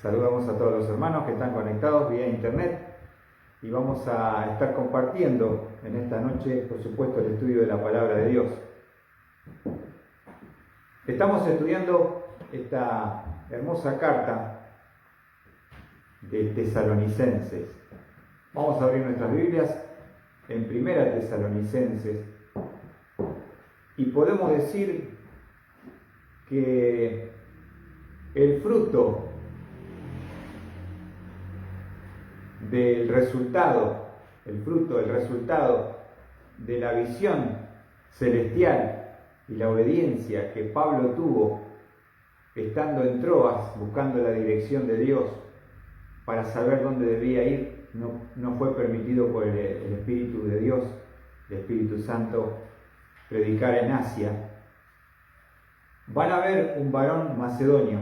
Saludamos a todos los hermanos que están conectados vía internet y vamos a estar compartiendo en esta noche, por supuesto, el estudio de la palabra de Dios. Estamos estudiando esta hermosa carta de Tesalonicenses. Vamos a abrir nuestras Biblias en Primera Tesalonicenses y podemos decir que el fruto del resultado de la visión celestial y la obediencia que Pablo tuvo estando en Troas buscando la dirección de Dios para saber dónde debía ir, no fue permitido por el Espíritu de Dios, el Espíritu Santo, predicar en Asia. Van a ver un varón macedonio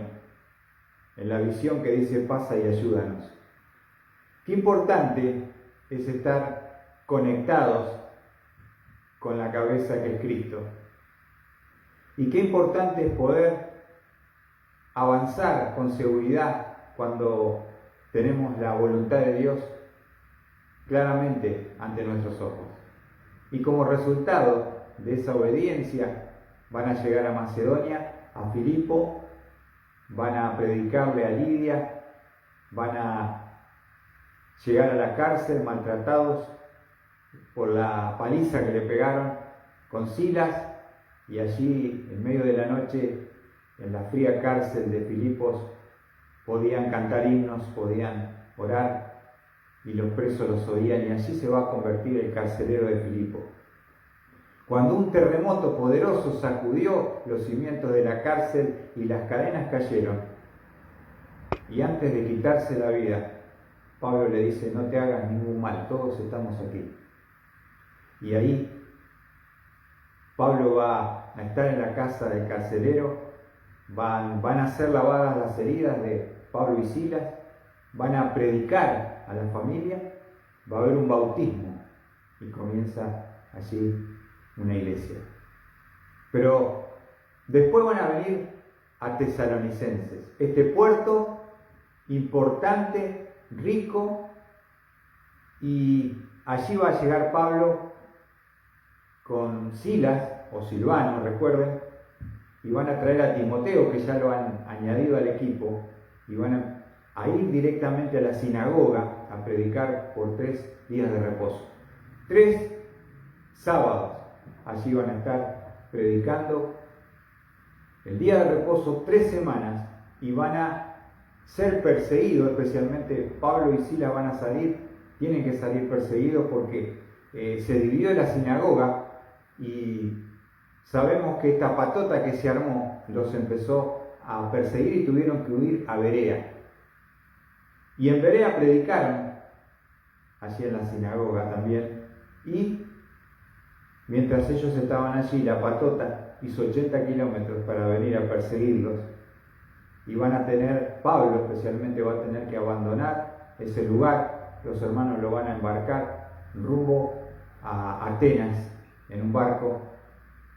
en la visión que dice: pasa y ayúdanos. Qué importante es estar conectados con la cabeza que es Cristo. Y qué importante es poder avanzar con seguridad cuando tenemos la voluntad de Dios claramente ante nuestros ojos. Y como resultado de esa obediencia van a llegar a Macedonia, a Filipo, van a predicarle a Lidia, van a llegar a la cárcel maltratados por la paliza que le pegaron con Silas, y allí en medio de la noche en la fría cárcel de Filipos podían cantar himnos, podían orar y los presos los oían, y allí se va a convertir el carcelero de Filipo. Cuando un terremoto poderoso sacudió los cimientos de la cárcel y las cadenas cayeron, y antes de quitarse la vida, Pablo le dice: no te hagas ningún mal, todos estamos aquí. Y ahí Pablo va a estar en la casa del carcelero, van a ser lavadas las heridas de Pablo y Silas, van a predicar a la familia, va a haber un bautismo y comienza allí una iglesia. Pero después van a venir a Tesalonicenses, este puerto importante, rico, y allí va a llegar Pablo con Silas o Silvano, recuerden, y van a traer a Timoteo, que ya lo han añadido al equipo, y van a ir directamente a la sinagoga a predicar por 3 días de reposo. 3 sábados allí van a estar predicando el día de reposo 3 semanas, y van a ser perseguidos, especialmente Pablo y Silas van a salir, tienen que salir perseguidos porque se dividió la sinagoga, y sabemos que esta patota que se armó los empezó a perseguir y tuvieron que huir a Berea. Y en Berea predicaron, allí en la sinagoga también, y mientras ellos estaban allí, la patota hizo 80 kilómetros para venir a perseguirlos, y van a tener, Pablo especialmente va a tener que abandonar ese lugar. Los hermanos lo van a embarcar rumbo a Atenas en un barco,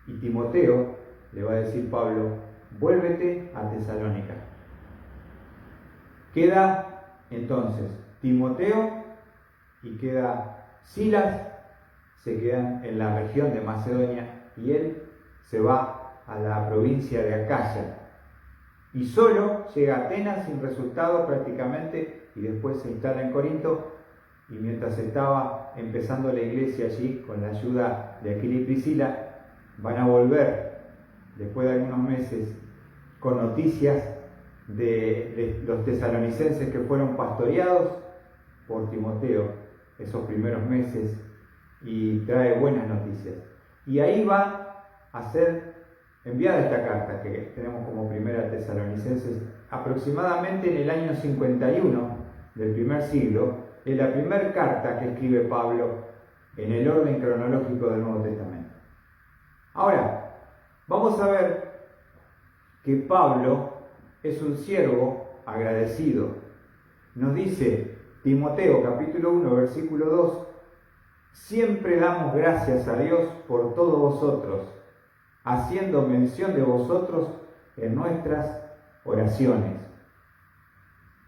y Timoteo le va a decir: Pablo, vuélvete a Tesalónica. Queda entonces Timoteo y queda Silas, se quedan en la región de Macedonia, y él se va a la provincia de Acaya. Y solo llega a Atenas sin resultado prácticamente, y después se instala en Corinto. Y mientras estaba empezando la iglesia allí, con la ayuda de Aquila y Priscila, van a volver después de algunos meses con noticias de los tesalonicenses que fueron pastoreados por Timoteo esos primeros meses, y trae buenas noticias. Y ahí va a ser enviada esta carta que tenemos como Primera Tesalonicenses, aproximadamente en el año 51 del primer siglo. Es la primera carta que escribe Pablo en el orden cronológico del Nuevo Testamento. Ahora, vamos a ver que Pablo es un siervo agradecido. Nos dice Timoteo capítulo 1 versículo 2: siempre damos gracias a Dios por todos vosotros, haciendo mención de vosotros en nuestras oraciones.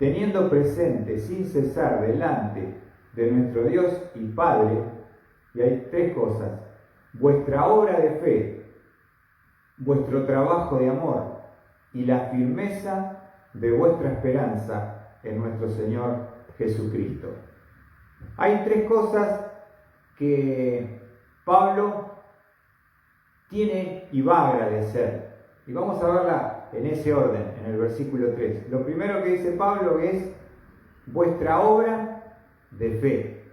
teniendo presente sin cesar delante de nuestro Dios y Padre, y hay tres cosas: vuestra obra de fe, vuestro trabajo de amor y la firmeza de vuestra esperanza en nuestro Señor Jesucristo. Hay tres cosas que Pablo tiene y va a agradecer. Y vamos a verla en ese orden, en el versículo 3. Lo primero que dice Pablo es vuestra obra de fe.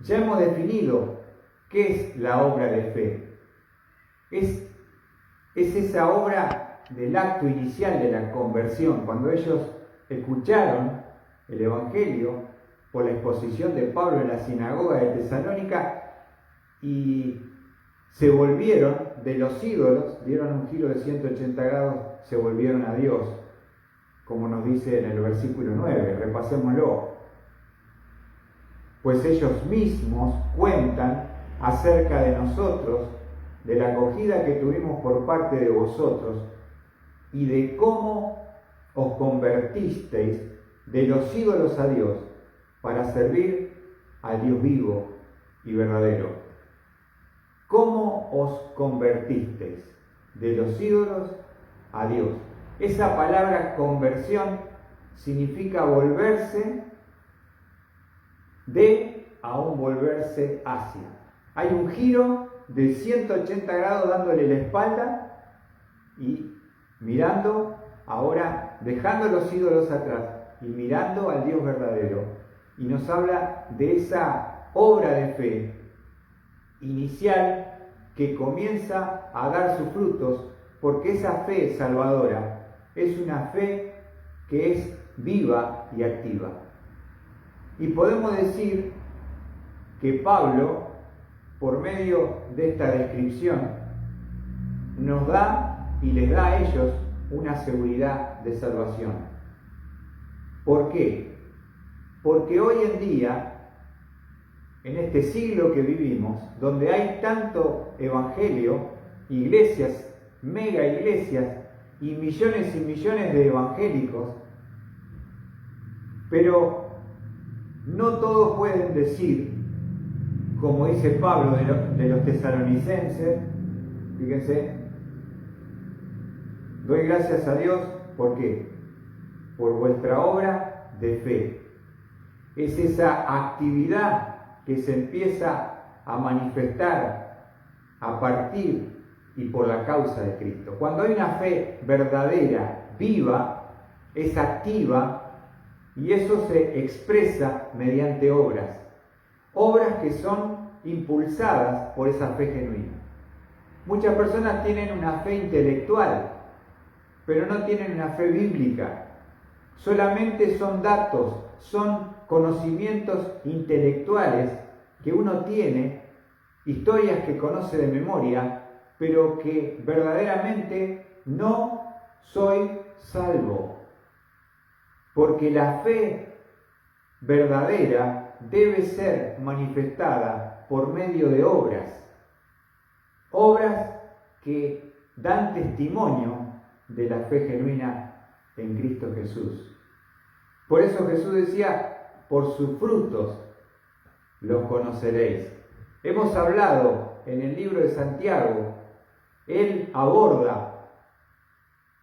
Ya hemos definido qué es la obra de fe. Es esa obra del acto inicial de la conversión, cuando ellos escucharon el Evangelio por la exposición de Pablo en la sinagoga de Tesalónica y se volvieron de los ídolos, dieron un giro de 180 grados, se volvieron a Dios, como nos dice en el versículo 9, repasémoslo. Pues ellos mismos cuentan acerca de nosotros, de la acogida que tuvimos por parte de vosotros y de cómo os convertisteis de los ídolos a Dios para servir al Dios vivo y verdadero. ¿Cómo os convertisteis de los ídolos a Dios? Esa palabra conversión significa volverse de a un volverse hacia. Hay un giro de 180 grados dándole la espalda y mirando, ahora dejando los ídolos atrás y mirando al Dios verdadero. Y nos habla de esa obra de fe inicial que comienza a dar sus frutos, porque esa fe salvadora es una fe que es viva y activa. Y podemos decir que Pablo, por medio de esta descripción, nos da y les da a ellos una seguridad de salvación. ¿Por qué? Porque hoy en día, en este siglo que vivimos, donde hay tanto evangelio, iglesias, mega iglesias y millones de evangélicos, pero no todos pueden decir, como dice Pablo de los tesalonicenses, fíjense, doy gracias a Dios, ¿por qué? Por vuestra obra de fe. Es esa actividad que se empieza a manifestar a partir y por la causa de Cristo. Cuando hay una fe verdadera, viva, es activa y eso se expresa mediante obras. Obras que son impulsadas por esa fe genuina. Muchas personas tienen una fe intelectual, pero no tienen una fe bíblica. Solamente son datos, son conocimientos intelectuales que uno tiene, historias que conoce de memoria, pero que verdaderamente no soy salvo. Porque la fe verdadera debe ser manifestada por medio de obras. Obras que dan testimonio de la fe genuina en Cristo Jesús. Por eso Jesús decía, por sus frutos los conoceréis. Hemos hablado en el libro de Santiago, él aborda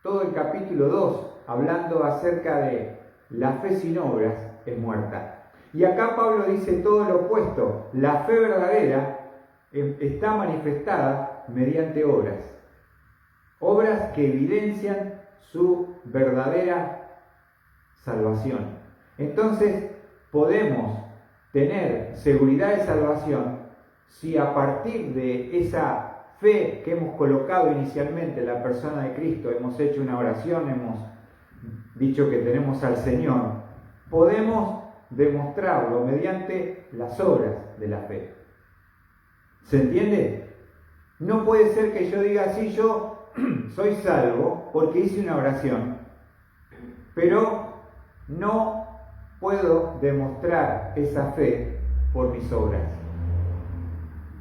todo el capítulo 2, hablando acerca de la fe sin obras es muerta. Y acá Pablo dice todo lo opuesto, la fe verdadera está manifestada mediante obras. Obras que evidencian su verdadera salvación. Entonces, podemos tener seguridad de salvación si a partir de esa fe que hemos colocado inicialmente en la persona de Cristo, hemos hecho una oración, hemos dicho que tenemos al Señor, podemos demostrarlo mediante las obras de la fe. ¿Se entiende? No puede ser que yo diga, sí, yo soy salvo porque hice una oración, pero no puedo demostrar esa fe por mis obras.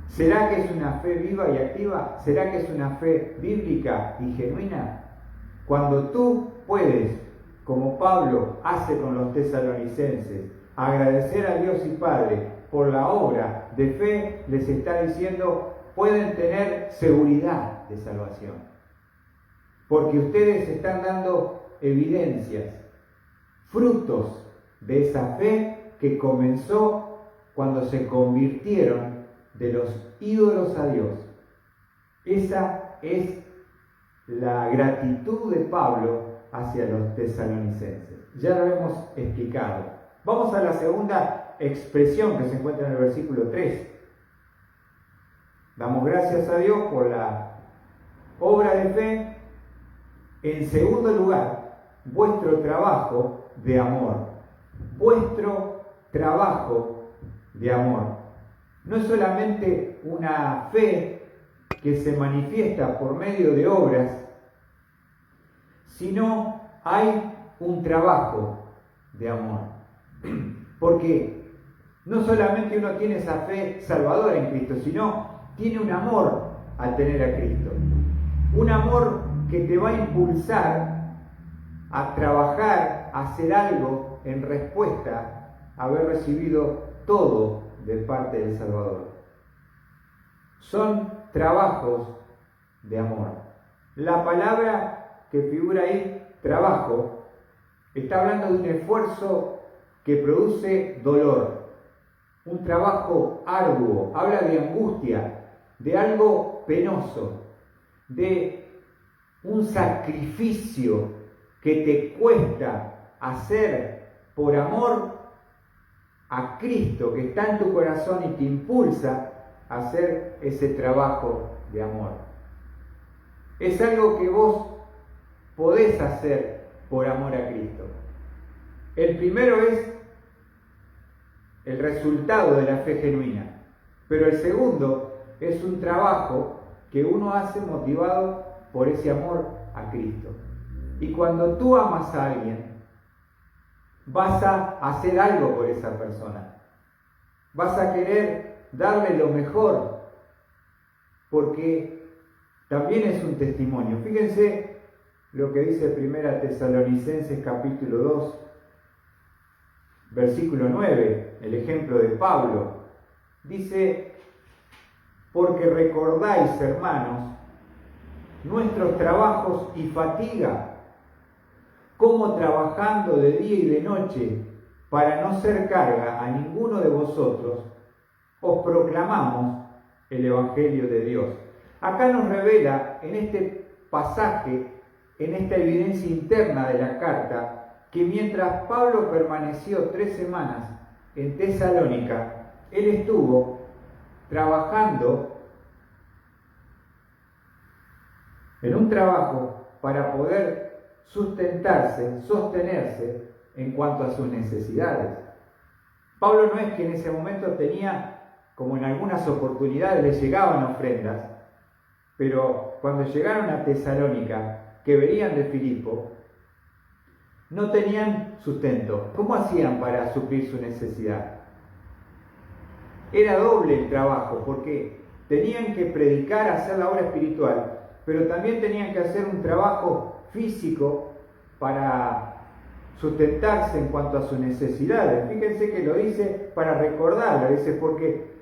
¿Será que es una fe viva y activa? ¿Será que es una fe bíblica y genuina? Cuando tú puedes como Pablo hace con los tesalonicenses, agradecer a Dios y Padre por la obra de fe, les está diciendo, pueden tener seguridad de salvación. Porque ustedes están dando evidencias, frutos de esa fe que comenzó cuando se convirtieron de los ídolos a Dios. Esa es la gratitud de Pablo hacia los tesalonicenses. Ya lo hemos explicado. Vamos a la segunda expresión que se encuentra en el versículo 3. Damos gracias a Dios por la obra de fe. En segundo lugar, vuestro trabajo de amor. Vuestro trabajo de amor. No es solamente una fe que se manifiesta por medio de obras, sino hay un trabajo de amor. Porque no solamente uno tiene esa fe salvadora en Cristo, sino tiene un amor al tener a Cristo. Un amor que te va a impulsar a trabajar, a hacer algo en respuesta a haber recibido todo de parte del Salvador. Son trabajos de amor. La palabra que figura ahí, trabajo, está hablando de un esfuerzo que produce dolor. Un trabajo arduo, habla de angustia, de algo penoso, de un sacrificio que te cuesta hacer por amor a Cristo que está en tu corazón y te impulsa a hacer ese trabajo de amor. Es algo que vos podés hacer por amor a Cristo. El primero es el resultado de la fe genuina, pero el segundo es un trabajo que uno hace motivado por ese amor a Cristo. Y cuando tú amas a alguien, vas a hacer algo por esa persona. Vas a querer darle lo mejor, porque también es un testimonio. Fíjense lo que dice 1 Tesalonicenses capítulo 2, versículo 9, el ejemplo de Pablo. Dice, porque recordáis, hermanos, nuestros trabajos y fatiga, como trabajando de día y de noche, para no ser carga a ninguno de vosotros, os proclamamos el Evangelio de Dios. Acá nos revela en este pasaje, en esta evidencia interna de la carta, que mientras Pablo permaneció 3 semanas en Tesalónica, él estuvo trabajando en un trabajo para poder sustentarse, sostenerse en cuanto a sus necesidades. Pablo no es que en ese momento tenía, como en algunas oportunidades le llegaban ofrendas, pero cuando llegaron a Tesalónica, que venían de Filipo, no tenían sustento. ¿Cómo hacían para suplir su necesidad? Era doble el trabajo, porque tenían que predicar, hacer la obra espiritual, pero también tenían que hacer un trabajo físico para sustentarse en cuanto a sus necesidades. Fíjense que lo dice para recordarlo, dice, porque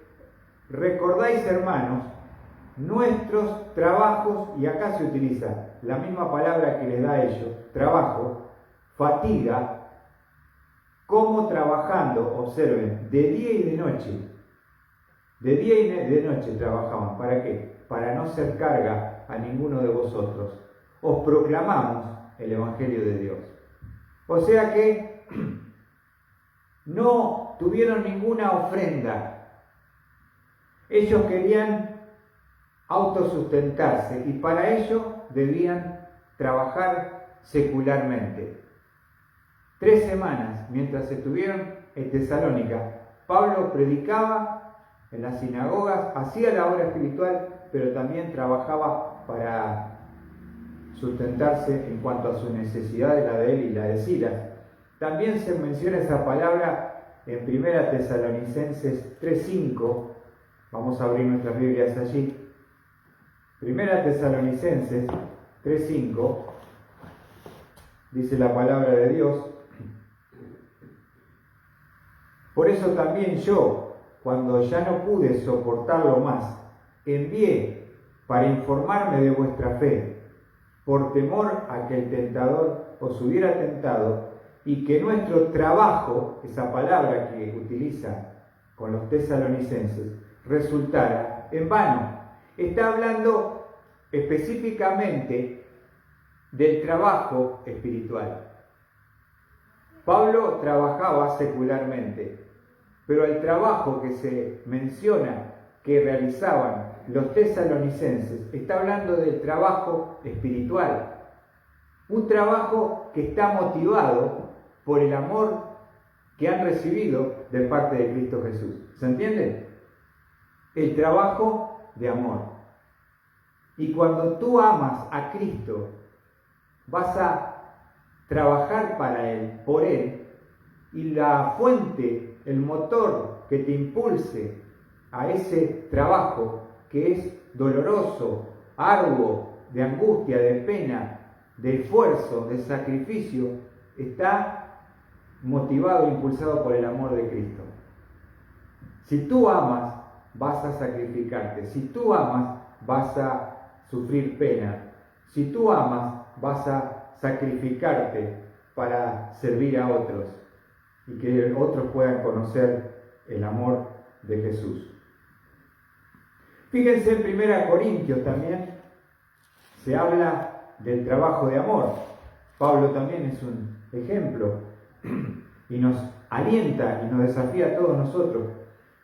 recordáis, hermanos, nuestros trabajos, y acá se utiliza la misma palabra que les da a ellos, trabajo, fatiga, como trabajando, observen, de día y de noche. De día y de noche trabajaban. ¿Para qué? Para no ser carga a ninguno de vosotros. Os proclamamos el Evangelio de Dios. O sea que no tuvieron ninguna ofrenda. Ellos querían autosustentarse y para ello debían trabajar secularmente. 3 semanas, mientras estuvieron en Tesalónica, Pablo predicaba en las sinagogas, hacía la obra espiritual, pero también trabajaba para sustentarse en cuanto a sus necesidades, la de él y la de Silas. También se menciona esa palabra en 1 Tesalonicenses 3:5. Vamos a abrir nuestras Biblias allí. 1 Tesalonicenses 3:5 dice la palabra de Dios. Por eso también yo, cuando ya no pude soportarlo más, envié para informarme de vuestra fe, por temor a que el tentador os hubiera tentado y que nuestro trabajo, esa palabra que utiliza con los tesalonicenses, resultara en vano. Está hablando específicamente del trabajo espiritual. Pablo trabajaba secularmente, pero el trabajo que se menciona que realizaban los tesalonicenses está hablando del trabajo espiritual. Un trabajo que está motivado por el amor que han recibido de parte de Cristo Jesús. ¿Se entiende? El trabajo de amor. Y cuando tú amas a Cristo, vas a trabajar para Él, por Él, y la fuente, el motor que te impulse a ese trabajo que es doloroso, arduo, de angustia, de pena, de esfuerzo, de sacrificio, está motivado e impulsado por el amor de Cristo. Si tú amas, vas a sacrificarte. Si tú amas, vas a sufrir pena. Si tú amas, vas a sacrificarte para servir a otros y que otros puedan conocer el amor de Jesús. Fíjense en 1 Corintios también se habla del trabajo de amor. Pablo también es un ejemplo y nos alienta y nos desafía a todos nosotros.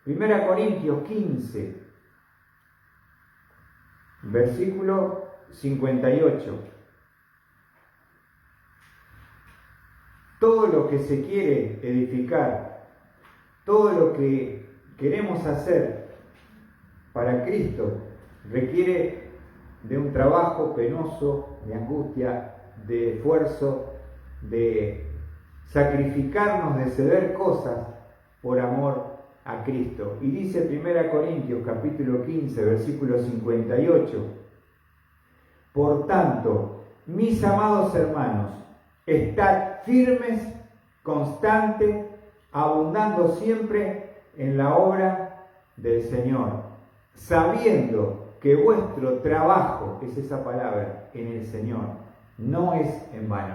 1 Corintios 15, versículo 58. Todo lo que se quiere edificar, todo lo que queremos hacer para Cristo requiere de un trabajo penoso, de angustia, de esfuerzo, de sacrificarnos, de ceder cosas por amor a Cristo. Y dice 1 Corintios capítulo 15, versículo 58. Por tanto, mis amados hermanos, estad firmes, constantes, abundando siempre en la obra del Señor, sabiendo que vuestro trabajo, es esa palabra, en el Señor, no es en vano.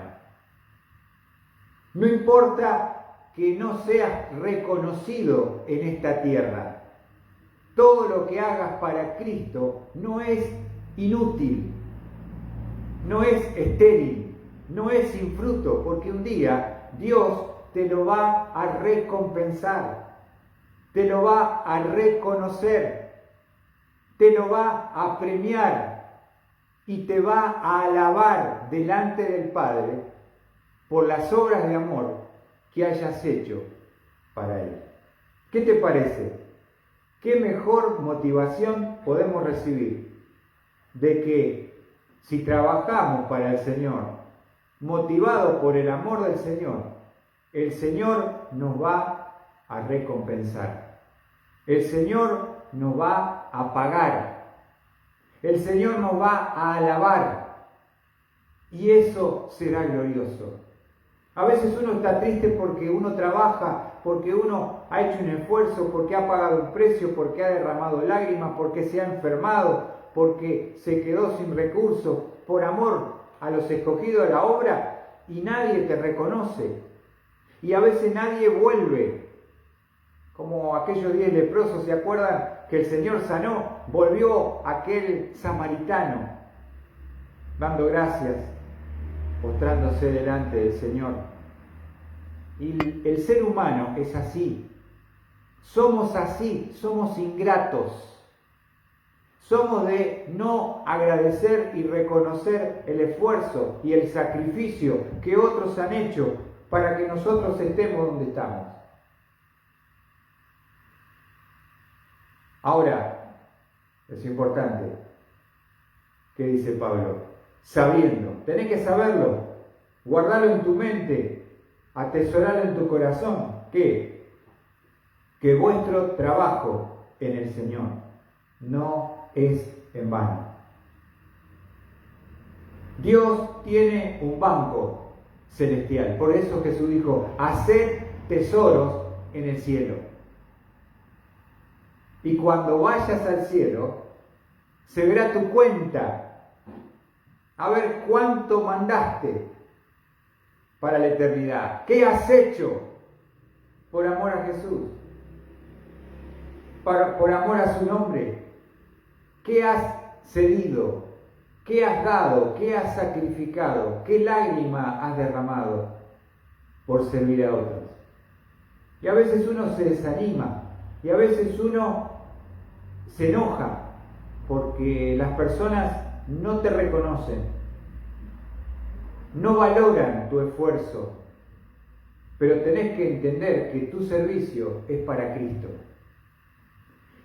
No importa que no seas reconocido en esta tierra, todo lo que hagas para Cristo no es inútil, no es estéril, no es sin fruto, porque un día Dios te lo va a recompensar, te lo va a reconocer, te lo va a premiar y te va a alabar delante del Padre por las obras de amor que hayas hecho para Él. ¿Qué te parece? ¿Qué mejor motivación podemos recibir de que si trabajamos para el Señor, motivados por el amor del Señor, el Señor nos va a recompensar? El Señor nos va a pagar. El Señor nos va a alabar. Y eso será glorioso. A veces uno está triste porque uno trabaja, porque uno ha hecho un esfuerzo, porque ha pagado un precio, porque ha derramado lágrimas, porque se ha enfermado, porque se quedó sin recursos, por amor a los escogidos de la obra, y nadie te reconoce. Y a veces nadie vuelve. Como aquellos 10 leprosos, ¿se acuerdan que el Señor sanó? Volvió aquel samaritano, dando gracias, postrándose delante del Señor. Y el ser humano es así. Somos así, somos ingratos. Somos de no agradecer y reconocer el esfuerzo y el sacrificio que otros han hecho para que nosotros estemos donde estamos. Ahora, es importante, ¿qué dice Pablo? Sabiendo, tenés que saberlo, guardarlo en tu mente, atesorarlo en tu corazón, ¿qué? Que vuestro trabajo en el Señor no es en vano. Dios tiene un banco celestial. Por eso Jesús dijo, haced tesoros en el cielo. Y cuando vayas al cielo, se verá tu cuenta. A ver cuánto mandaste para la eternidad. ¿Qué has hecho por amor a Jesús? Por amor a su nombre. ¿Qué has cedido? ¿Qué has dado? ¿Qué has sacrificado? ¿Qué lágrima has derramado por servir a otros? Y a veces uno se desanima, y a veces uno se enoja porque las personas no te reconocen, no valoran tu esfuerzo, pero tenés que entender que tu servicio es para Cristo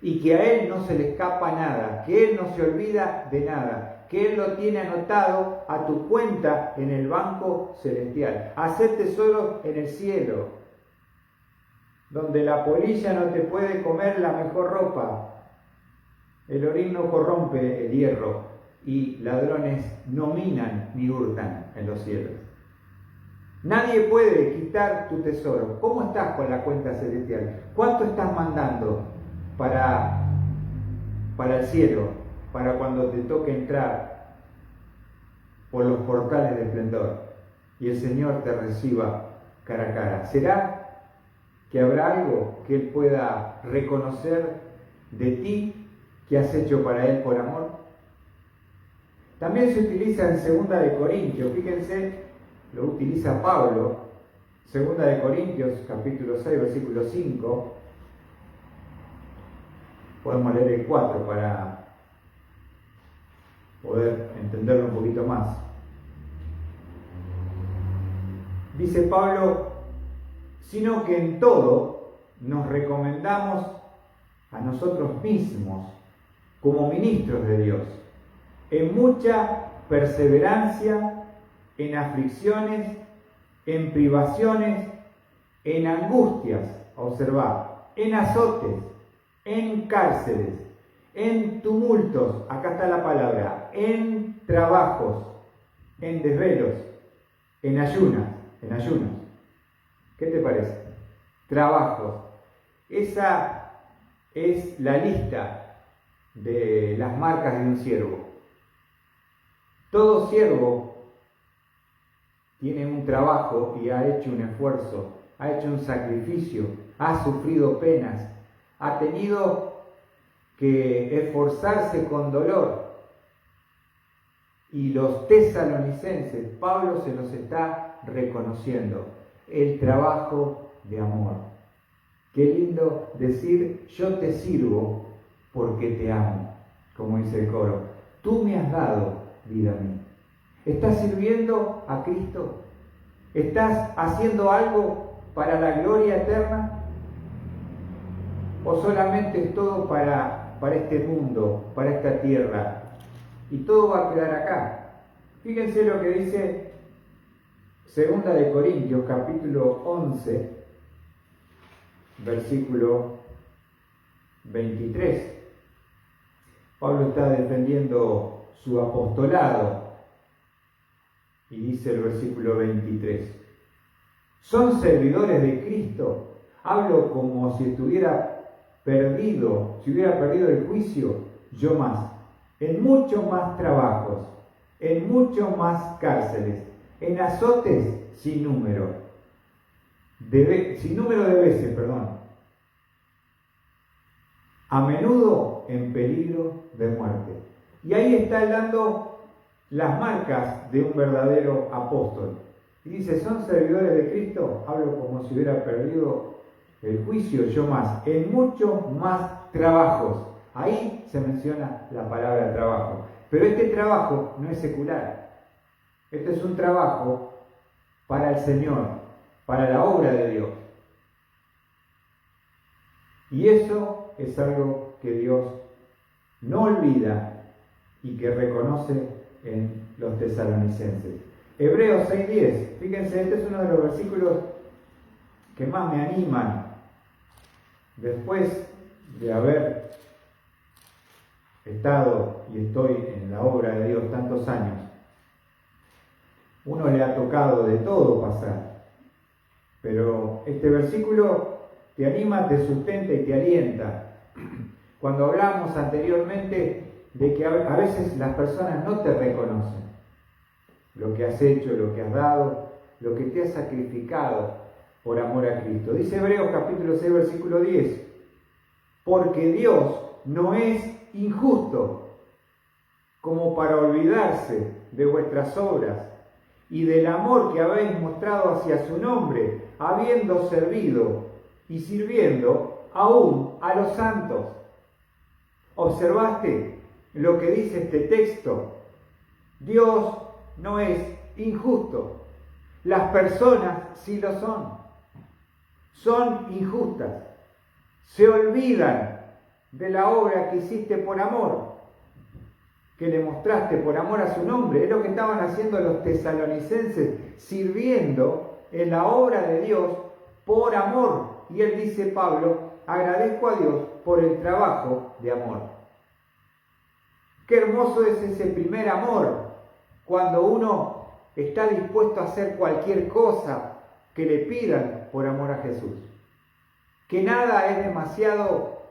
y que a Él no se le escapa nada, que Él no se olvida de nada, que Él lo tiene anotado a tu cuenta en el banco celestial. Haced tesoros en el cielo, donde la polilla no te puede comer la mejor ropa, el orín no corrompe el hierro y ladrones no minan ni hurtan en los cielos. Nadie puede quitar tu tesoro. ¿Cómo estás con la cuenta celestial? ¿Cuánto estás mandando para el cielo, para cuando te toque entrar por los portales de esplendor y el Señor te reciba cara a cara? ¿Será que habrá algo que Él pueda reconocer de ti que has hecho para Él por amor? También se utiliza en 2 de Corintios, fíjense, lo utiliza Pablo, 2 de Corintios, capítulo 6, versículo 5. Podemos leer el 4 para poder entenderlo un poquito más. Dice Pablo, sino que en todo nos recomendamos a nosotros mismos como ministros de Dios, en mucha perseverancia, en aflicciones, en privaciones, en angustias, observad, en azotes, en cárceles, en tumultos, acá está la palabra, en trabajos, en desvelos, en ayunas. ¿Qué te parece? Trabajos. Esa es la lista de las marcas de un siervo. Todo siervo tiene un trabajo y ha hecho un esfuerzo, ha hecho un sacrificio, ha sufrido penas, ha tenido que esforzarse con dolor. Y los tesalonicenses, Pablo se los está reconociendo, el trabajo de amor. Qué lindo decir, yo te sirvo porque te amo, como dice el coro. Tú me has dado vida a mí. ¿Estás sirviendo a Cristo? ¿Estás haciendo algo para la gloria eterna? ¿O solamente es todo para este mundo, para esta tierra? Y todo va a quedar acá. Fíjense lo que dice 2 de Corintios, capítulo 11, versículo 23. Pablo está defendiendo su apostolado y dice el versículo 23. ¿Son servidores de Cristo? Hablo como si estuviera perdido, si hubiera perdido el juicio, yo más. En muchos más trabajos, en muchos más cárceles, en azotes sin número de veces, a menudo en peligro de muerte. Y ahí está dando las marcas de un verdadero apóstol. Y dice, ¿son servidores de Cristo? Hablo como si hubiera perdido el juicio, yo más. En muchos más trabajos. Ahí se menciona la palabra trabajo. Pero este trabajo no es secular. Este es un trabajo para el Señor, para la obra de Dios. Y eso es algo que Dios no olvida y que reconoce en los tesalonicenses. Hebreos 6:10, fíjense, este es uno de los versículos que más me animan después de haber estado y estoy en la obra de Dios tantos años. uno le ha tocado de todo pasar. Pero este versículo te anima, te sustenta y te alienta. Cuando hablamos anteriormente de que a veces las personas no te reconocen lo que has hecho, lo que has dado, lo que te has sacrificado por amor a Cristo. Dice Hebreos capítulo 6, versículo 10, porque Dios no es injusto como para olvidarse de vuestras obras y del amor que habéis mostrado hacia su nombre, habiendo servido y sirviendo aún a los santos. ¿Observaste lo que dice este texto? Dios no es injusto. Las personas sí lo son. Son injustas. Se olvidan de la obra que hiciste por amor, que le mostraste por amor a su nombre. Es lo que estaban haciendo los tesalonicenses, sirviendo en la obra de Dios por amor. Y él dice, Pablo, agradezco a Dios por el trabajo de amor. Qué hermoso es ese primer amor, cuando uno está dispuesto a hacer cualquier cosa que le pidan por amor a Jesús. Que nada es demasiado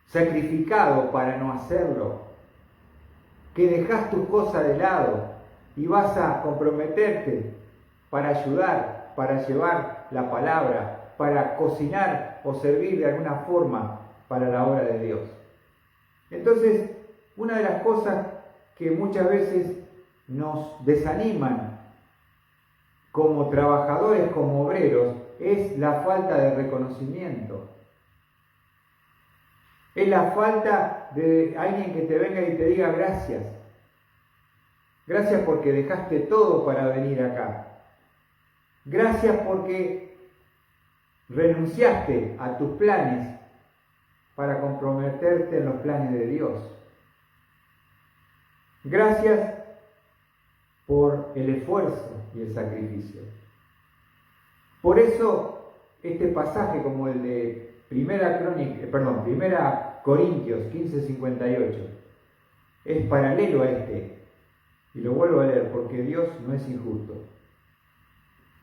sacrificado para no hacerlo. Que dejas tus cosas de lado y vas a comprometerte para ayudar, para llevar la palabra, para cocinar o servir de alguna forma para la obra de Dios. Entonces, una de las cosas que muchas veces nos desaniman como trabajadores, como obreros, es la falta de reconocimiento. Es la falta de alguien que te venga y te diga gracias. Gracias porque dejaste todo para venir acá. Gracias porque renunciaste a tus planes para comprometerte en los planes de Dios. Gracias por el esfuerzo y el sacrificio. Por eso este pasaje, como el de Primera Corintios 15:58, es paralelo a este. Y lo vuelvo a leer, porque Dios no es injusto.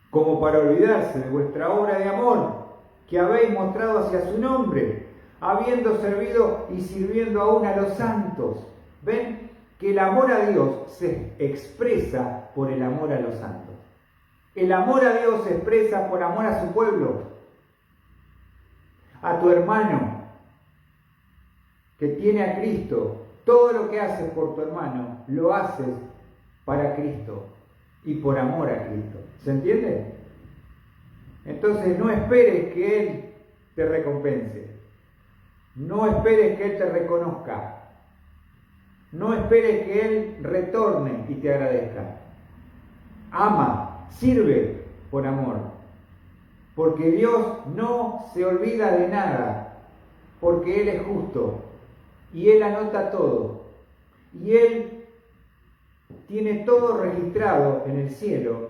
Como para olvidarse de vuestra obra de amor que habéis mostrado hacia su nombre, habiendo servido y sirviendo aún a los santos. ¿Ven? Que el amor a Dios se expresa por el amor a los santos. El amor a Dios se expresa por amor a su pueblo, a tu hermano que tiene a Cristo. Todo lo que haces por tu hermano, lo haces para Cristo y por amor a Cristo. ¿Se entiende? Entonces no esperes que Él te recompense. No esperes que Él te reconozca. No esperes que Él retorne y te agradezca. Ama, sirve por amor. Porque Dios no se olvida de nada. Porque Él es justo. Y Él anota todo. Y Él tiene todo registrado en el cielo.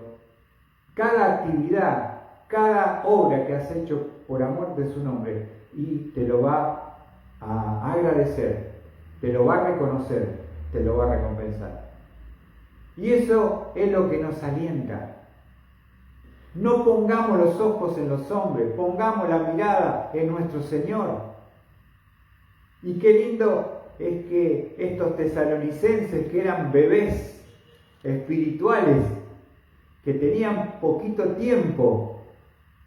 Cada actividad, cada obra que has hecho por amor de su nombre. Y te lo va a agradecer. Te lo va a reconocer, te lo va a recompensar. Y eso es lo que nos alienta. No pongamos los ojos en los hombres, pongamos la mirada en nuestro Señor. Y qué lindo es que estos tesalonicenses, que eran bebés espirituales, que tenían poquito tiempo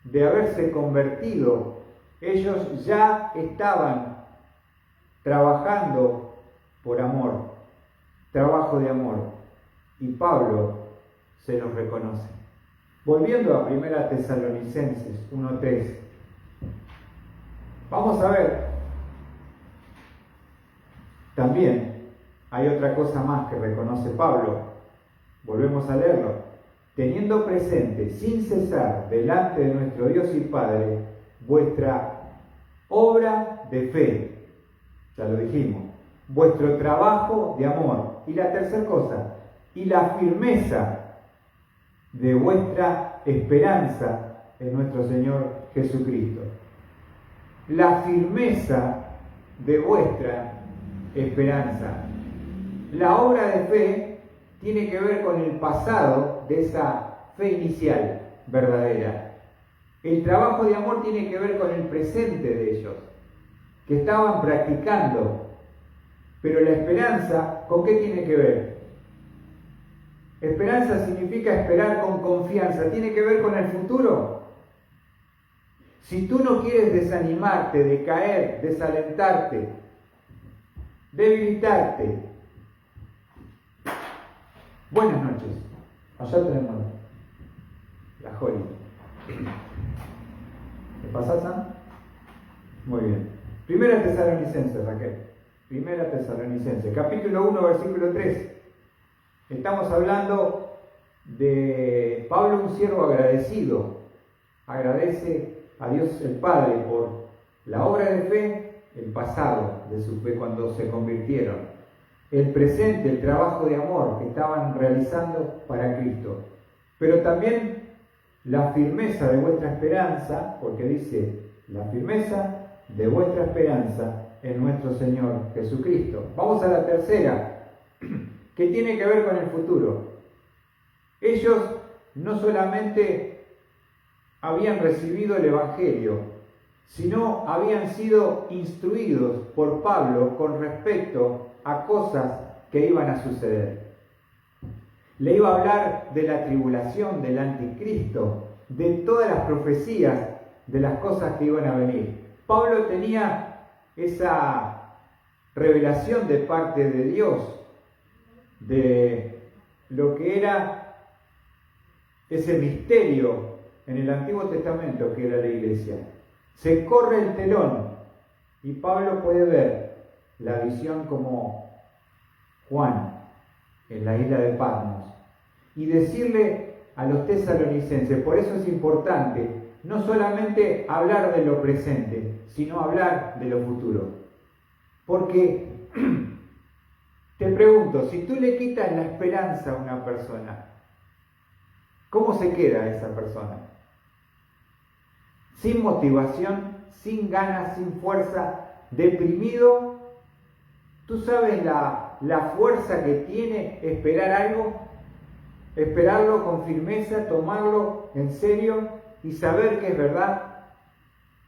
de haberse convertido, ellos ya estaban trabajando por amor, trabajo de amor, y Pablo se los reconoce. Volviendo a 1 Tesalonicenses 1:3, vamos a ver, también hay otra cosa más que reconoce Pablo. Volvemos a leerlo. Teniendo presente sin cesar delante de nuestro Dios y Padre vuestra obra de fe, ya lo dijimos, vuestro trabajo de amor. Y la tercera cosa, y la firmeza de vuestra esperanza en nuestro Señor Jesucristo. La firmeza de vuestra esperanza. La obra de fe tiene que ver con el pasado de esa fe inicial verdadera. El trabajo de amor tiene que ver con el presente de ellos, que estaban practicando. Pero la esperanza, ¿con qué tiene que ver? Esperanza significa esperar con confianza. ¿Tiene que ver con el futuro? Si tú no quieres desanimarte, decaer, desalentarte, debilitarte. Buenas noches. Allá tenemos la Joli. ¿Me pasás, Sam? Muy bien. Primera Tesalonicenses, Raquel. Primera Tesalonicenses, capítulo 1, versículo 3. Estamos hablando de Pablo, un siervo agradecido. Agradece a Dios el Padre por la obra de fe, el pasado de su fe cuando se convirtieron, el presente, el trabajo de amor que estaban realizando para Cristo, pero también la firmeza de vuestra esperanza, porque dice, la firmeza de vuestra esperanza en nuestro Señor Jesucristo. Vamos a la tercera, que tiene que ver con el futuro. Ellos no solamente habían recibido el Evangelio, sino habían sido instruidos por Pablo con respecto a cosas que iban a suceder. Le iba a hablar de la tribulación, del anticristo, de todas las profecías de las cosas que iban a venir. Pablo tenía esa revelación de parte de Dios de lo que era ese misterio en el Antiguo Testamento que era la iglesia. Se corre el telón y Pablo puede ver la visión como Juan en la isla de Patmos y decirle a los tesalonicenses. Por eso es importante no solamente hablar de lo presente, sino hablar de lo futuro. Porque te pregunto, si tú le quitas la esperanza a una persona, ¿cómo se queda esa persona? Sin motivación, sin ganas, sin fuerza, deprimido. ¿Tú sabes la fuerza que tiene esperar algo? Esperarlo con firmeza, tomarlo en serio y saber que es verdad.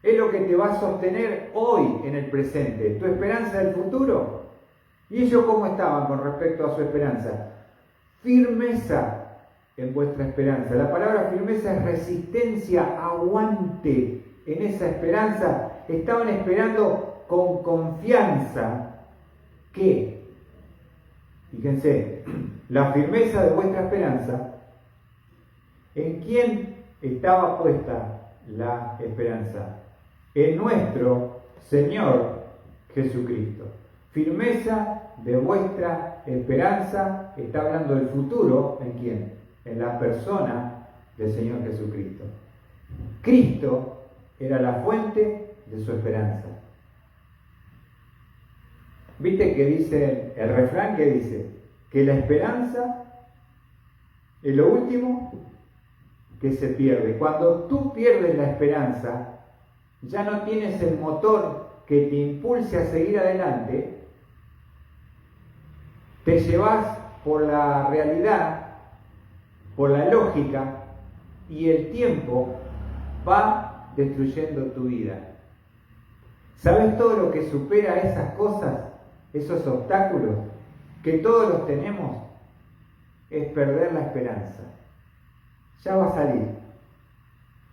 Es lo que te va a sostener hoy en el presente. Tu esperanza del futuro. ¿Y ellos cómo estaban con respecto a su esperanza? Firmeza en vuestra esperanza. La palabra firmeza es resistencia, aguante en esa esperanza. Estaban esperando con confianza que, fíjense, la firmeza de vuestra esperanza, ¿en quién estaba puesta la esperanza? En nuestro Señor Jesucristo. Firmeza de vuestra esperanza, está hablando del futuro, ¿en quién? En la persona del Señor Jesucristo. Cristo era la fuente de su esperanza. ¿Viste que dice el refrán que dice? Que la esperanza es lo último que se pierde. Cuando tú pierdes la esperanza, ya no tienes el motor que te impulse a seguir adelante, te llevas por la realidad, por la lógica, y el tiempo va destruyendo tu vida. ¿Sabes todo lo que supera esas cosas, esos obstáculos, que todos los tenemos? Es perder la esperanza. Ya va a salir,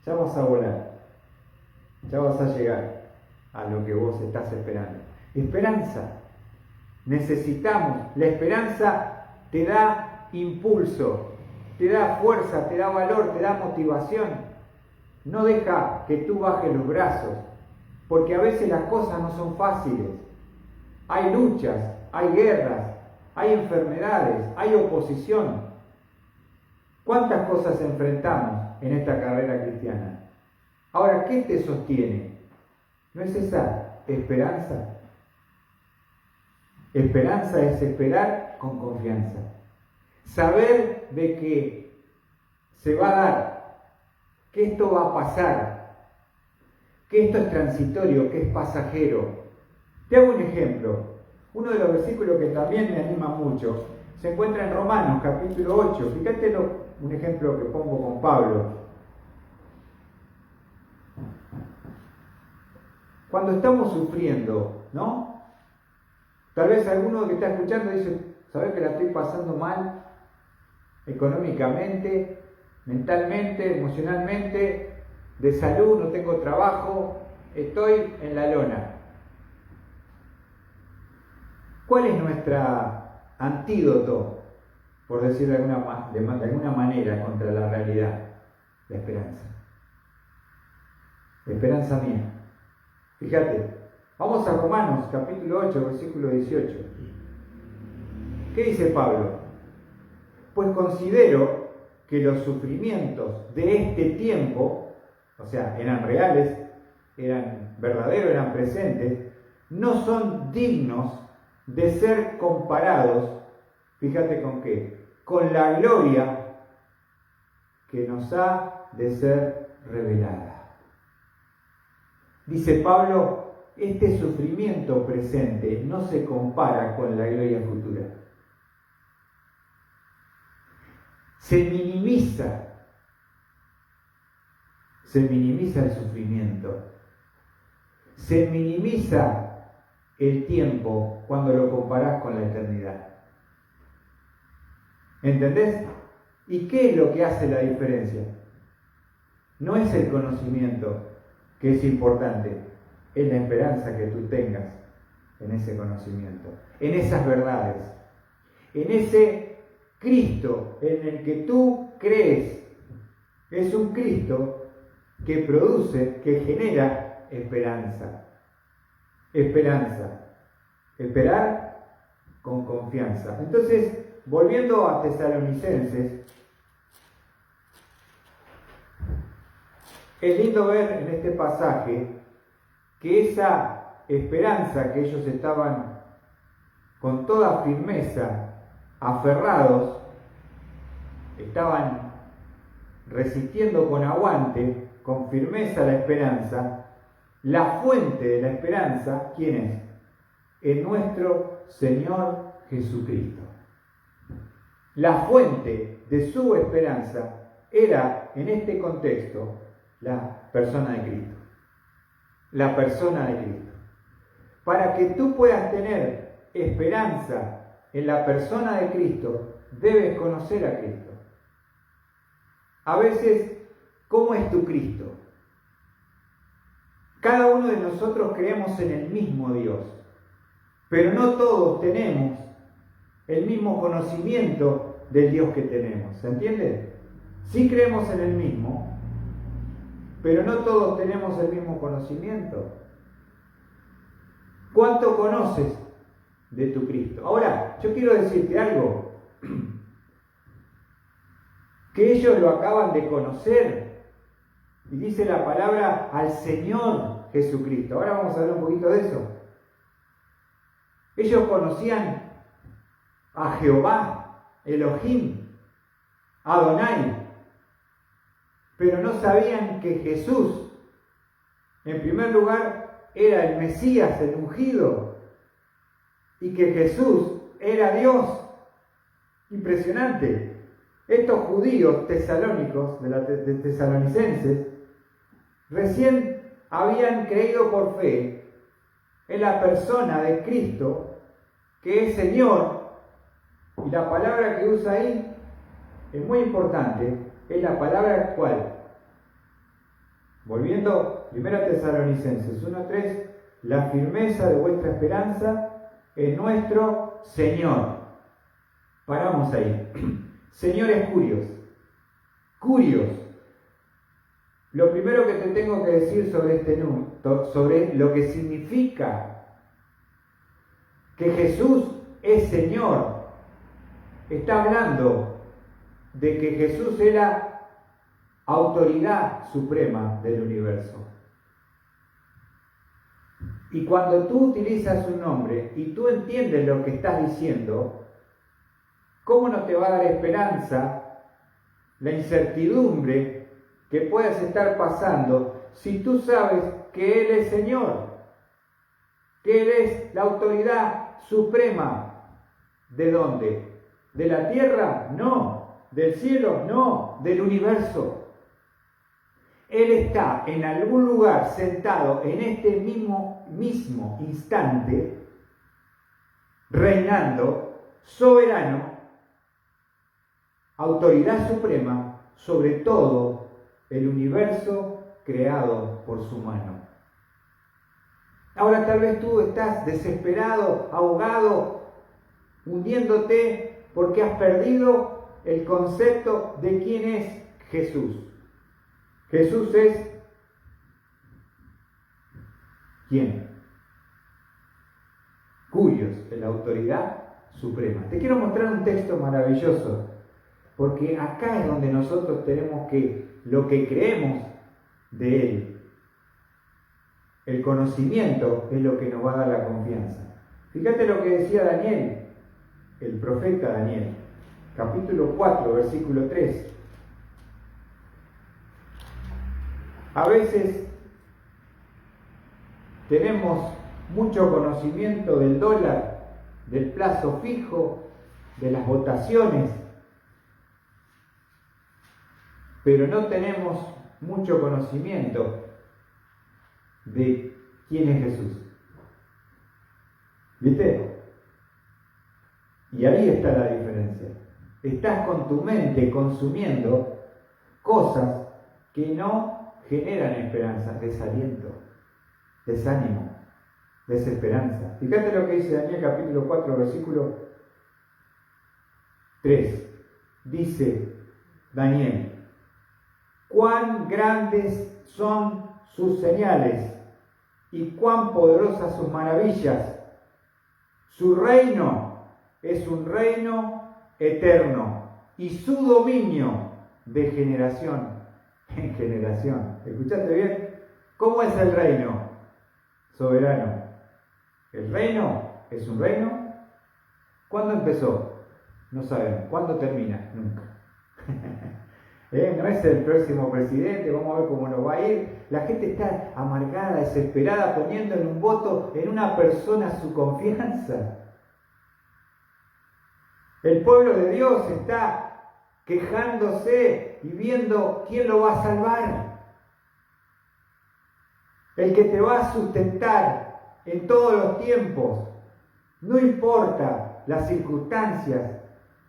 ya vas a volar, ya vas a llegar a lo que vos estás esperando. Esperanza. Necesitamos. La esperanza te da impulso, te da fuerza, te da valor, te da motivación. No deja que tú bajes los brazos, porque a veces las cosas no son fáciles. Hay luchas, hay guerras, hay enfermedades, hay oposición. ¿Cuántas cosas enfrentamos en esta carrera cristiana? Ahora, ¿qué te sostiene? ¿No es esa esperanza? Esperanza es esperar con confianza. Saber de que se va a dar, que esto va a pasar, que esto es transitorio, que es pasajero. Te hago un ejemplo. Uno de los versículos que también me anima mucho se encuentra en Romanos capítulo 8. Fíjate un ejemplo que pongo con Pablo. Cuando estamos sufriendo, ¿no? Tal vez alguno que está escuchando dice, ¿sabes que la estoy pasando mal? Económicamente, mentalmente, emocionalmente, de salud, no tengo trabajo, estoy en la lona. ¿Cuál es nuestro antídoto, por decirlo de alguna manera, contra la realidad? La esperanza. La esperanza mía. Fíjate, vamos a Romanos capítulo 8, versículo 18. ¿Qué dice Pablo? Pues considero que los sufrimientos de este tiempo, o sea, eran reales, eran verdaderos, eran presentes, no son dignos de ser comparados, fíjate con qué, con la gloria que nos ha de ser revelada. Dice Pablo, este sufrimiento presente no se compara con la gloria futura. Se minimiza el sufrimiento, se minimiza el tiempo cuando lo comparás con la eternidad. ¿Entendés? ¿Y qué es lo que hace la diferencia? No es el conocimiento que es importante, es la esperanza que tú tengas en ese conocimiento, en esas verdades, en ese Cristo en el que tú crees. Es un Cristo que produce, que genera esperanza. Esperanza. Esperar con confianza. Entonces, volviendo a Tesalonicenses, es lindo ver en este pasaje que esa esperanza que ellos estaban con toda firmeza aferrados, estaban resistiendo con aguante, con firmeza la esperanza. La fuente de la esperanza, ¿quién es? Es nuestro Señor Jesucristo. La fuente de su esperanza era, en este contexto, la persona de Cristo. La persona de Cristo. Para que tú puedas tener esperanza en la persona de Cristo, debes conocer a Cristo. A veces, ¿cómo es tu Cristo? Cada uno de nosotros creemos en el mismo Dios, pero no todos tenemos el mismo conocimiento del Dios que tenemos. ¿Se entiende? Sí creemos en el mismo, pero no todos tenemos el mismo conocimiento. ¿Cuánto conoces de tu Cristo? Ahora, yo quiero decirte algo, que ellos lo acaban de conocer, y dice la palabra al Señor Jesucristo. Ahora vamos a hablar un poquito de eso. Ellos conocían a Jehová, Elohim, Adonai, pero no sabían que Jesús, en primer lugar, era el Mesías, el ungido, y que Jesús era Dios. Impresionante. Estos judíos tesalónicos, de tesalonicenses, recién habían creído por fe en la persona de Cristo, que es Señor, y la palabra que usa ahí es muy importante, es la palabra ¿cuál? Volviendo, 1 Tesalonicenses 1:3, la firmeza de vuestra esperanza en nuestro Señor. Paramos ahí. Señores curios. Lo primero que te tengo que decir sobre lo que significa que Jesús es Señor, está hablando de que Jesús era autoridad suprema del universo. Y cuando tú utilizas un nombre y tú entiendes lo que estás diciendo, ¿cómo no te va a dar esperanza la incertidumbre que puedas estar pasando si tú sabes que Él es Señor? Que Él es la autoridad suprema. ¿De dónde? ¿De la tierra? No. ¿Del cielo? No. Del universo. Él está en algún lugar sentado en este mismo instante, reinando, soberano, autoridad suprema sobre todo el universo creado por su mano. Ahora tal vez tú estás desesperado, ahogado, hundiéndote porque has perdido el concepto de quién es Jesús. Jesús es ¿quién? Curios, la autoridad suprema. Te quiero mostrar un texto maravilloso, porque acá es donde nosotros tenemos que, lo que creemos de Él, el conocimiento es lo que nos va a dar la confianza. Fíjate lo que decía Daniel, el profeta Daniel, capítulo 4, versículo 3. A veces tenemos mucho conocimiento del dólar, del plazo fijo, de las votaciones, pero no tenemos mucho conocimiento de quién es Jesús. ¿Viste? Y ahí está la diferencia. Estás con tu mente consumiendo cosas que no generan esperanza, desaliento, desánimo, desesperanza. Fíjate lo que dice Daniel capítulo 4, versículo 3. Dice Daniel: cuán grandes son sus señales y cuán poderosas sus maravillas. Su reino es un reino eterno y su dominio de generación en generación. ¿Escuchaste bien? ¿Cómo es el reino? Soberano. El reino es un reino. ¿Cuándo empezó? No sabemos. ¿Cuándo termina? Nunca. No es el próximo presidente, vamos a ver cómo nos va a ir. La gente está amargada, desesperada, poniendo en un voto, en una persona, su confianza. El pueblo de Dios está quejándose y viendo quién lo va a salvar. El que te va a sustentar en todos los tiempos. No importa las circunstancias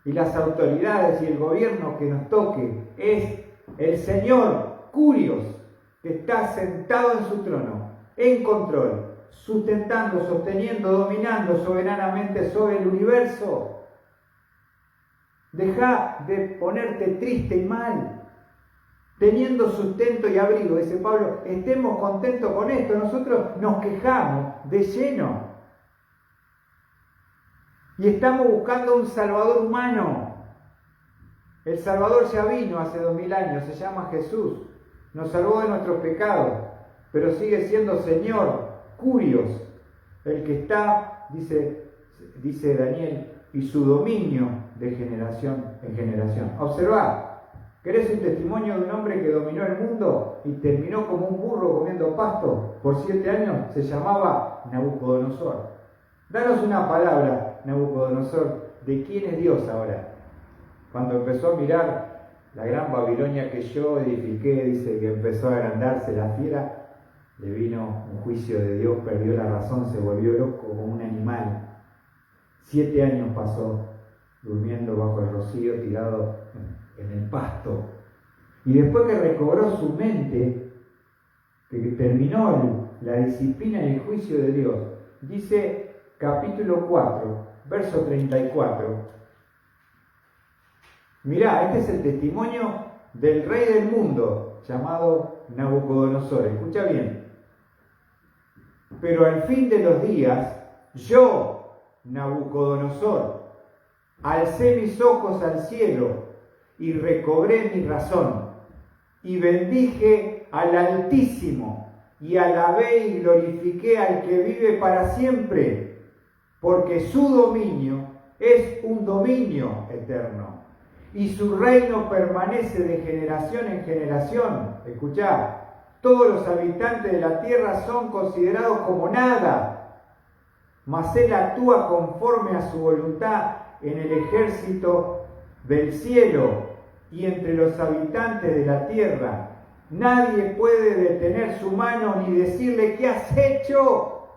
y las autoridades y el gobierno que nos toque, es el Señor Curios, que está sentado en su trono, en control, sustentando, sosteniendo, dominando soberanamente sobre el universo. Deja de ponerte triste y mal, teniendo sustento y abrigo. Dice Pablo, estemos contentos con esto. Nosotros nos quejamos de lleno y estamos buscando un Salvador humano. El Salvador ya vino hace 2000 años, se llama Jesús. Nos salvó de nuestros pecados, pero sigue siendo Señor, Curios, el que está, dice Daniel, y su dominio de generación en generación. Observá, ¿querés un testimonio de un hombre que dominó el mundo y terminó como un burro comiendo pasto por 7 años? Se llamaba Nabucodonosor. Danos una palabra, Nabucodonosor, de quién es Dios ahora. Cuando empezó a mirar la gran Babilonia que yo edifiqué, dice que empezó a agrandarse la fiera, le vino un juicio de Dios, perdió la razón, se volvió loco como un animal. 7 años pasó durmiendo bajo el rocío, tirado en el pasto. Y después que recobró su mente, que terminó la disciplina y el juicio de Dios, dice capítulo 4, verso 34. Mirá, este es el testimonio del rey del mundo, llamado Nabucodonosor. Escucha bien. Pero al fin de los días, yo, Nabucodonosor, alcé mis ojos al cielo y recobré mi razón, y bendije al Altísimo, y alabé y glorifiqué al que vive para siempre, porque su dominio es un dominio eterno, y su reino permanece de generación en generación. Escuchá, todos los habitantes de la tierra son considerados como nada, mas él actúa conforme a su voluntad en el ejército del cielo y entre los habitantes de la tierra. Nadie puede detener su mano ni decirle: ¿qué has hecho?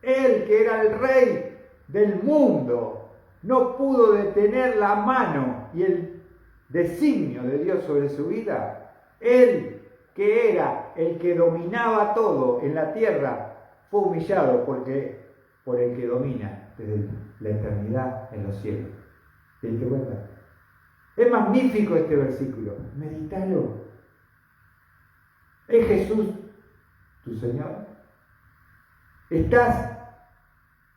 Él, que era el rey del mundo, no pudo detener la mano y el designio de Dios sobre su vida. Él, que era el que dominaba todo en la tierra, fue humillado por el que domina desde la eternidad en los cielos. ¿Te diste cuenta? Es magnífico este versículo. Medítalo. ¿Es Jesús tu Señor? ¿Estás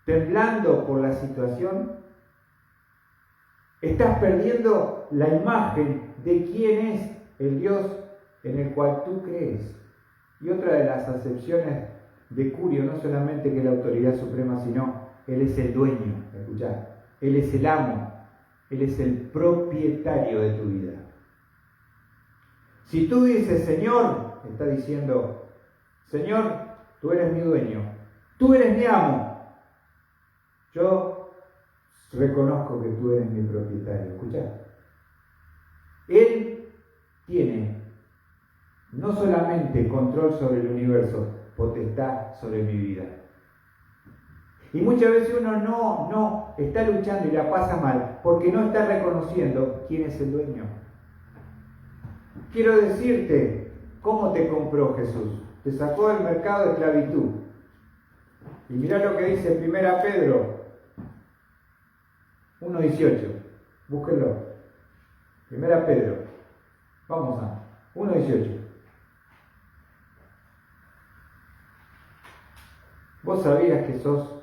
temblando por la situación? ¿Estás perdiendo la imagen de quién es el Dios en el cual tú crees? Y otra de las acepciones de Curio, no solamente que es la autoridad suprema, sino Él es el dueño, escuchá, Él es el amo, Él es el propietario de tu vida. Si tú dices Señor, está diciendo: Señor, tú eres mi dueño, tú eres mi amo, yo reconozco que tú eres mi propietario. Escuchá, Él tiene no solamente control sobre el universo, potestad sobre mi vida. Y muchas veces uno no está luchando y la pasa mal porque no está reconociendo quién es el dueño. Quiero decirte cómo te compró Jesús. Te sacó del mercado de esclavitud. Y mirá lo que dice 1 Pedro 1:18. Búsquenlo. 1 Pedro. Vamos a 1:18. ¿Vos sabías que sos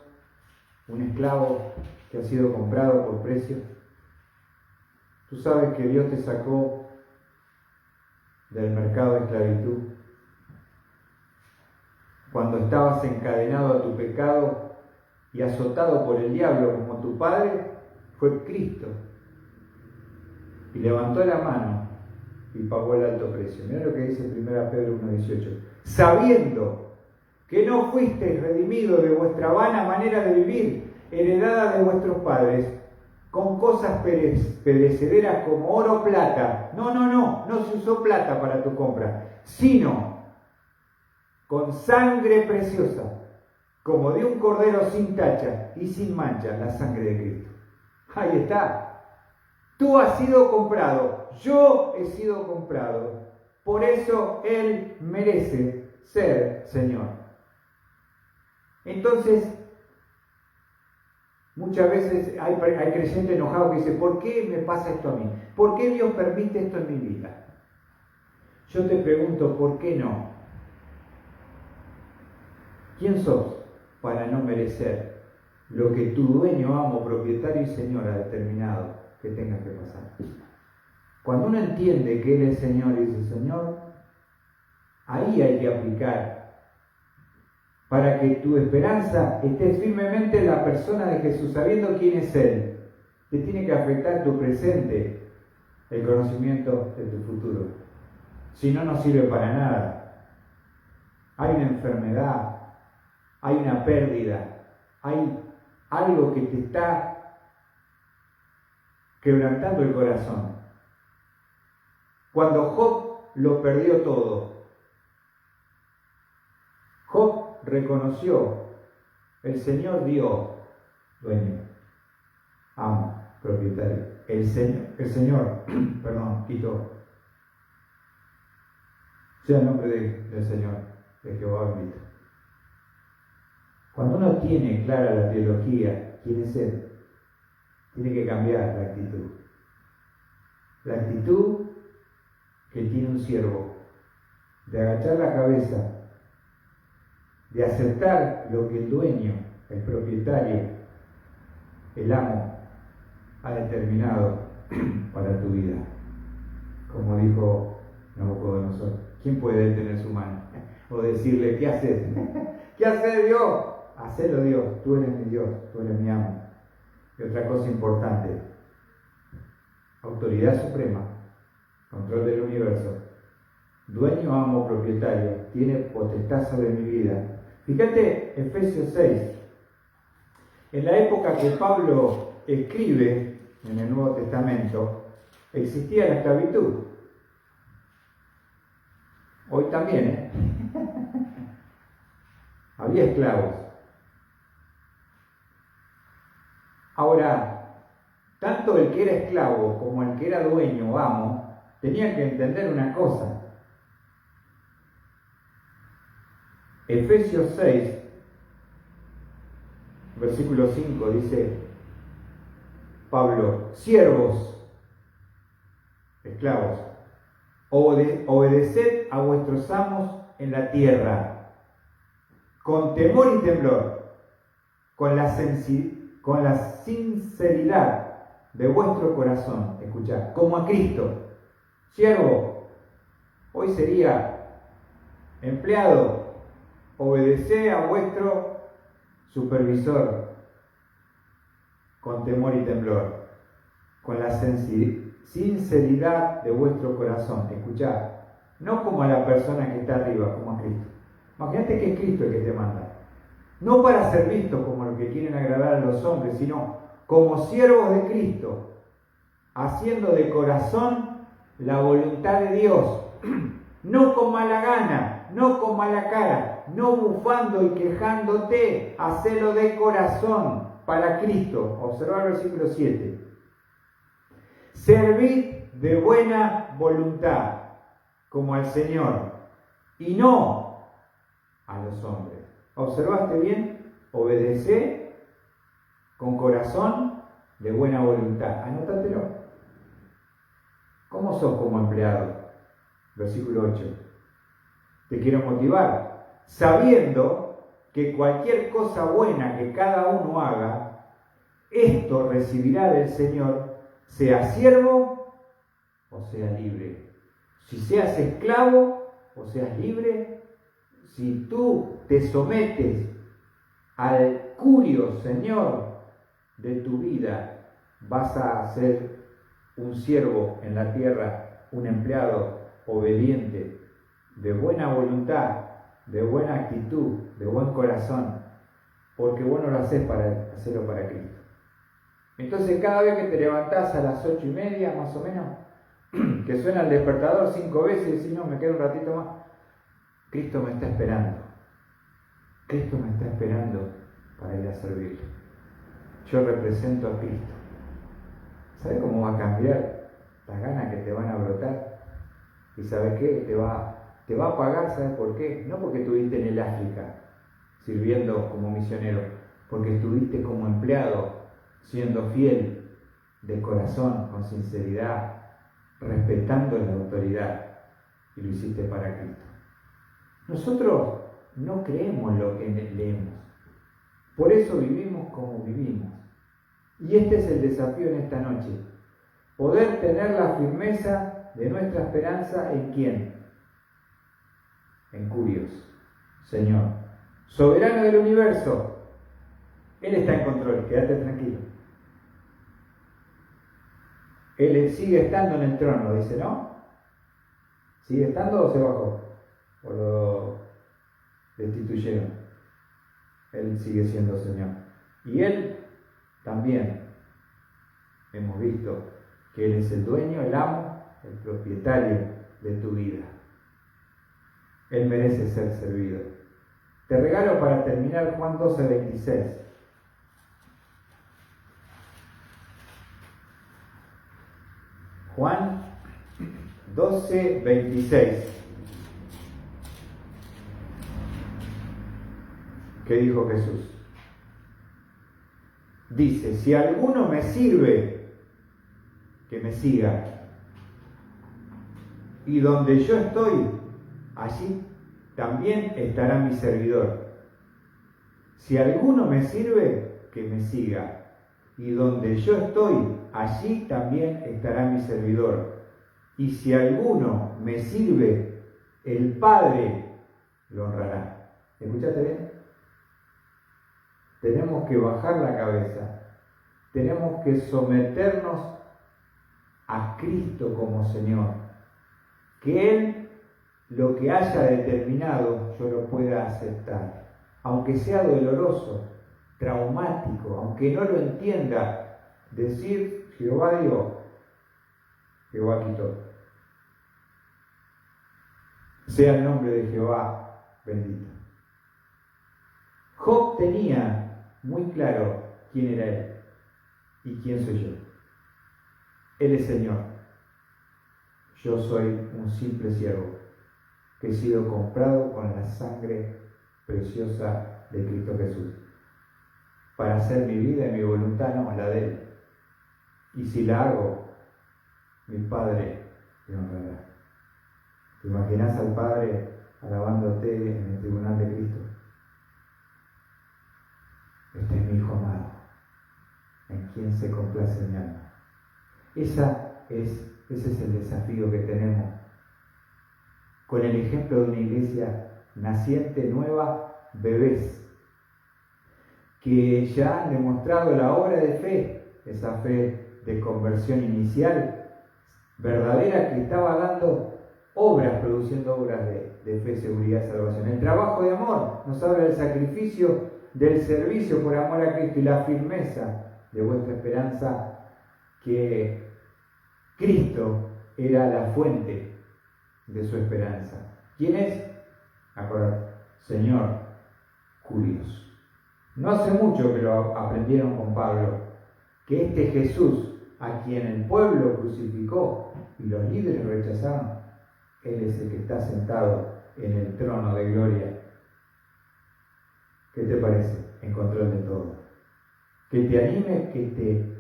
un esclavo que ha sido comprado por precio? ¿Tú sabes que Dios te sacó del mercado de esclavitud? Cuando estabas encadenado a tu pecado y azotado por el diablo como tu padre, fue Cristo. Y levantó la mano y pagó el alto precio. Mirá lo que dice 1 Pedro 1:18. Sabiendo que no fuisteis redimidos de vuestra vana manera de vivir, heredada de vuestros padres, con cosas perecederas como oro o plata. No se usó plata para tu compra, sino con sangre preciosa, como de un cordero sin tacha y sin mancha, la sangre de Cristo. Ahí está. Tú has sido comprado, yo he sido comprado. Por eso Él merece ser Señor. Entonces, muchas veces hay creyentes enojados que dicen: ¿por qué me pasa esto a mí? ¿Por qué Dios permite esto en mi vida? Yo te pregunto, ¿por qué no? ¿Quién sos para no merecer lo que tu dueño, amo, propietario y Señor ha determinado que tengas que pasar? Cuando uno entiende que Él es Señor y dice: Señor, ahí hay que aplicar para que tu esperanza esté firmemente en la persona de Jesús, sabiendo quién es Él. Te tiene que afectar tu presente, el conocimiento de tu futuro. Si no, no sirve para nada. Hay una enfermedad, hay una pérdida, hay algo que te está quebrantando el corazón. Cuando Job lo perdió todo, Job reconoció: el Señor dio, dueño, amo, propietario. El Señor, quitó. Sea el nombre del Señor, de Jehová bendito. Cuando uno tiene clara la teología, quién es Él, tiene que cambiar la actitud. La actitud que tiene un siervo, de agachar la cabeza, de aceptar lo que el dueño, el propietario, el amo, ha determinado para tu vida. Como dijo Nabucodonosor: ¿quién puede detener su mano? O decirle: ¿qué haces? ¿Qué haces, Dios? Hacelo, Dios, tú eres mi Dios, tú eres mi amo. Y otra cosa importante: autoridad suprema, control del universo, dueño, amo, propietario, tiene potestad sobre mi vida. Fíjate Efesios 6. En la época que Pablo escribe en el Nuevo Testamento, existía la esclavitud. Hoy también, ¿eh? Había esclavos. Ahora, tanto el que era esclavo como el que era dueño o amo, tenían que entender una cosa. Efesios 6, versículo 5, dice Pablo: siervos, esclavos, obedeced a vuestros amos en la tierra, con temor y temblor, con la sinceridad de vuestro corazón. Escuchad, como a Cristo. Siervo, hoy sería empleado, obedeced a vuestro supervisor con temor y temblor, con la sinceridad de vuestro corazón. Escuchad, no como a la persona que está arriba, como a Cristo. Imagínate que es Cristo el que te manda. No para ser visto como los que quieren agradar a los hombres, sino como siervos de Cristo, haciendo de corazón la voluntad de Dios, no con mala gana, no con mala cara, no bufando y quejándote, hacelo de corazón para Cristo. Observa el versículo 7. Servid de buena voluntad, como al Señor, y no a los hombres. ¿Observaste bien? Obedece con corazón de buena voluntad. Anótatelo. ¿Cómo sos como empleado? Versículo 8. Te quiero motivar, sabiendo que cualquier cosa buena que cada uno haga, esto recibirá del Señor, sea siervo o sea libre. Si seas esclavo o seas libre, si tú te sometes al curio Señor de tu vida, vas a ser un siervo en la tierra, un empleado obediente, de buena voluntad, de buena actitud, de buen corazón, porque vos no lo haces para hacerlo para Cristo. Entonces, cada vez que te levantás a las 8:30, más o menos, que suena el despertador 5 veces y decís, no, me quedo un ratito más, Cristo me está esperando. Cristo me está esperando para ir a servirle. Yo represento a Cristo. ¿Sabes cómo va a cambiar las ganas que te van a brotar? ¿Y sabes qué? Te va a pagar, ¿sabes por qué? No porque estuviste en el África sirviendo como misionero, porque estuviste como empleado, siendo fiel, de corazón, con sinceridad, respetando la autoridad, y lo hiciste para Cristo. Nosotros no creemos lo que leemos, por eso vivimos como vivimos. Y este es el desafío en esta noche, poder tener la firmeza de nuestra esperanza en ¿quién? En Curios, Señor, soberano del universo. Él está en control, quédate tranquilo. Él sigue estando en el trono, dice, ¿no? ¿Sigue estando o se bajó? ¿O lo destituyeron? Él sigue siendo Señor. Y Él también, hemos visto que Él es el dueño, el amo, el propietario de tu vida. Él merece ser servido. Te regalo para terminar Juan 12:26. Juan 12:26. ¿Qué dijo Jesús? Dice, si alguno me sirve, que me siga. Y donde yo estoy, allí también estará mi servidor. Si alguno me sirve, que me siga. Y donde yo estoy, allí también estará mi servidor. Y si alguno me sirve, el Padre lo honrará. ¿Escuchaste bien? Tenemos que bajar la cabeza. Tenemos que someternos a Cristo como Señor. Que Él, lo que haya determinado, yo lo pueda aceptar. Aunque sea doloroso, traumático, aunque no lo entienda, decir, Jehová dio, Jehová quitó. Sea el nombre de Jehová bendito. Job tenía muy claro quién era él y quién soy yo. Él es Señor. Yo soy un simple siervo que he sido comprado con la sangre preciosa de Cristo Jesús, para hacer mi vida y mi voluntad, no la de Él. Y si la hago, mi Padre te honrará. ¿Te imaginas al Padre alabándote en el tribunal de Cristo? Este es mi Hijo amado, en quien se complace mi alma. Ese es el desafío que tenemos con el ejemplo de una iglesia naciente, nueva, bebés, que ya han demostrado la obra de fe, esa fe de conversión inicial, verdadera, que estaba dando obras, produciendo obras de fe, seguridad y salvación. El trabajo de amor nos habla del sacrificio, del servicio por amor a Cristo y la firmeza de vuestra esperanza, que Cristo era la fuente de su esperanza. ¿Quién es? Acordate, Señor, curioso. No hace mucho que lo aprendieron con Pablo, que este Jesús, a quien el pueblo crucificó y los líderes rechazaron, Él es el que está sentado en el trono de gloria. ¿Qué te parece? En control de todo. Que te anime, que te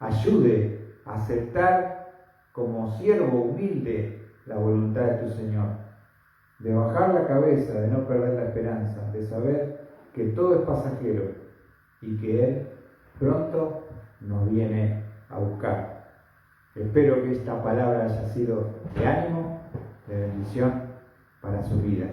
ayude a aceptar como siervo humilde la voluntad de tu Señor, de bajar la cabeza, de no perder la esperanza, de saber que todo es pasajero y que Él pronto nos viene a buscar. Espero que esta palabra haya sido de ánimo, de bendición para sus vidas.